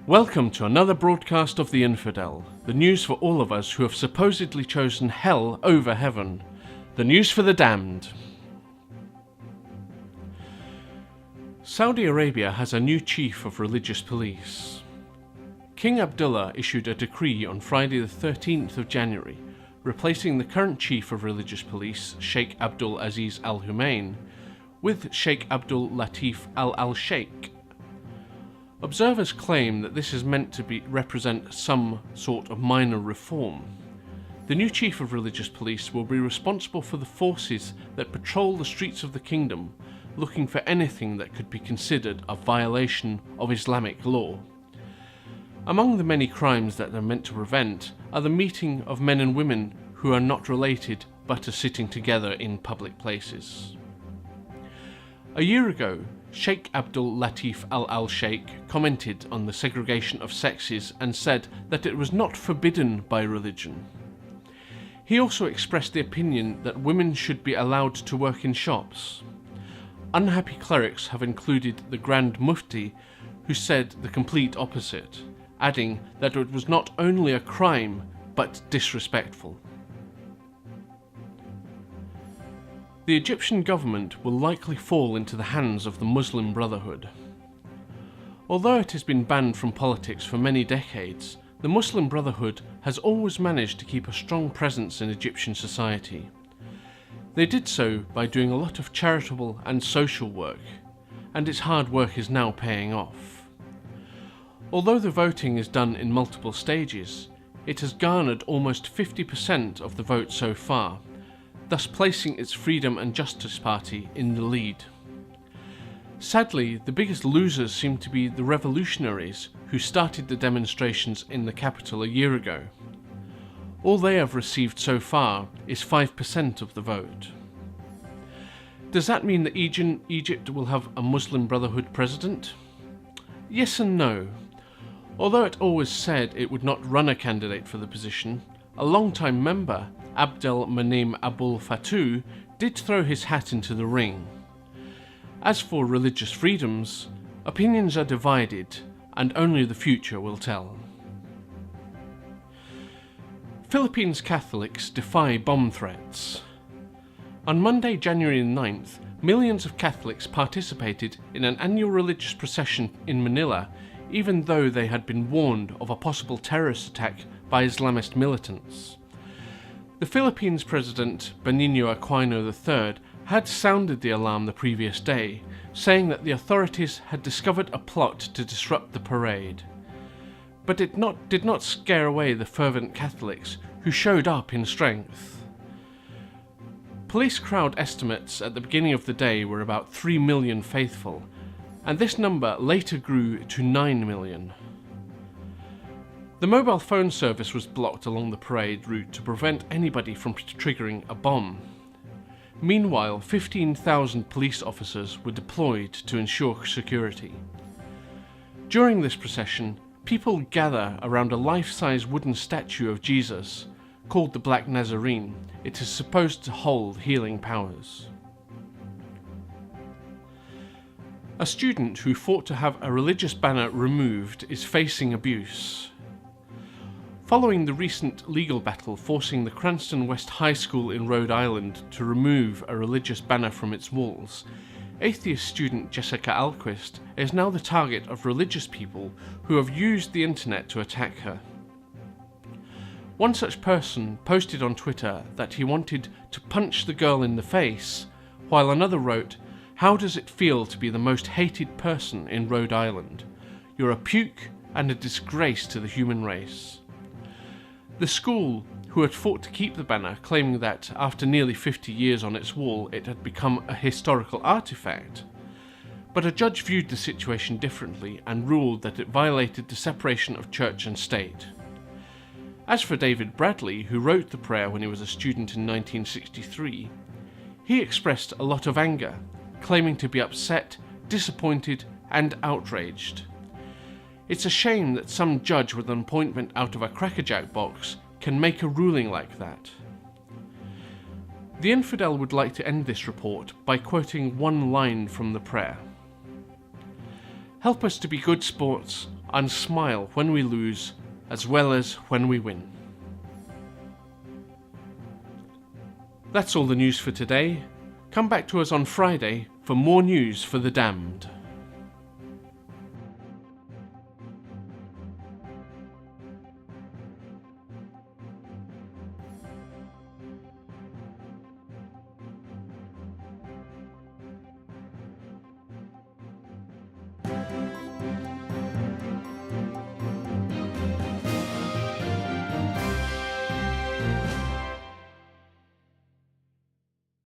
Welcome to another broadcast of the Infidel, the news for all of us who have supposedly chosen hell over heaven, the news for the damned. Saudi Arabia has a new chief of religious police. King Abdullah issued a decree on Friday the 13th of January, replacing the current chief of religious police, Sheikh Abdul Aziz Al Humain, with Sheikh Abdul Latif Al Sheikh. Observers claim that this is meant to represent some sort of minor reform. The new chief of religious police will be responsible for the forces that patrol the streets of the kingdom, looking for anything that could be considered a violation of Islamic law. Among the many crimes that they're meant to prevent are the meeting of men and women who are not related but are sitting together in public places. A year ago, Sheikh Abdul Latif Al Sheikh commented on the segregation of sexes and said that it was not forbidden by religion. He also expressed the opinion that women should be allowed to work in shops. Unhappy clerics have included the Grand Mufti, who said the complete opposite, adding that it was not only a crime but disrespectful. The Egyptian government will likely fall into the hands of the Muslim Brotherhood. Although it has been banned from politics for many decades, the Muslim Brotherhood has always managed to keep a strong presence in Egyptian society. They did so by doing a lot of charitable and social work, and its hard work is now paying off. Although the voting is done in multiple stages, it has garnered almost 50% of the vote so far, thus placing its Freedom and Justice Party in the lead. Sadly, the biggest losers seem to be the revolutionaries who started the demonstrations in the capital a year ago. All they have received so far is 5% of the vote. Does that mean that Egypt will have a Muslim Brotherhood president? Yes and no. Although it always said it would not run a candidate for the position, a long-time member, Abdel Manem Abul Fatou, did throw his hat into the ring. As for religious freedoms, opinions are divided, and only the future will tell. Philippines Catholics defy bomb threats. On Monday, January 9th, millions of Catholics participated in an annual religious procession in Manila, even though they had been warned of a possible terrorist attack by Islamist militants. The Philippines President Benigno Aquino III had sounded the alarm the previous day, saying that the authorities had discovered a plot to disrupt the parade. But it did not scare away the fervent Catholics who showed up in strength. Police crowd estimates at the beginning of the day were about 3 million faithful, and this number later grew to 9 million. The mobile phone service was blocked along the parade route to prevent anybody from triggering a bomb. Meanwhile, 15,000 police officers were deployed to ensure security. During this procession, people gather around a life-size wooden statue of Jesus, called the Black Nazarene. It is supposed to hold healing powers. A student who fought to have a religious banner removed is facing abuse. Following the recent legal battle forcing the Cranston West High School in Rhode Island to remove a religious banner from its walls, atheist student Jessica Alquist is now the target of religious people who have used the internet to attack her. One such person posted on Twitter that he wanted to punch the girl in the face, while another wrote, "How does it feel to be the most hated person in Rhode Island? You're a puke and a disgrace to the human race." The school, who had fought to keep the banner, claiming that after nearly 50 years on its wall it had become a historical artifact. But a judge viewed the situation differently and ruled that it violated the separation of church and state. As for David Bradley, who wrote the prayer when he was a student in 1963, he expressed a lot of anger, claiming to be upset, disappointed, and outraged. It's a shame that some judge with an appointment out of a crackerjack box can make a ruling like that. The Infidel would like to end this report by quoting one line from the prayer. Help us to be good sports and smile when we lose as well as when we win. That's all the news for today. Come back to us on Friday for more news for the damned.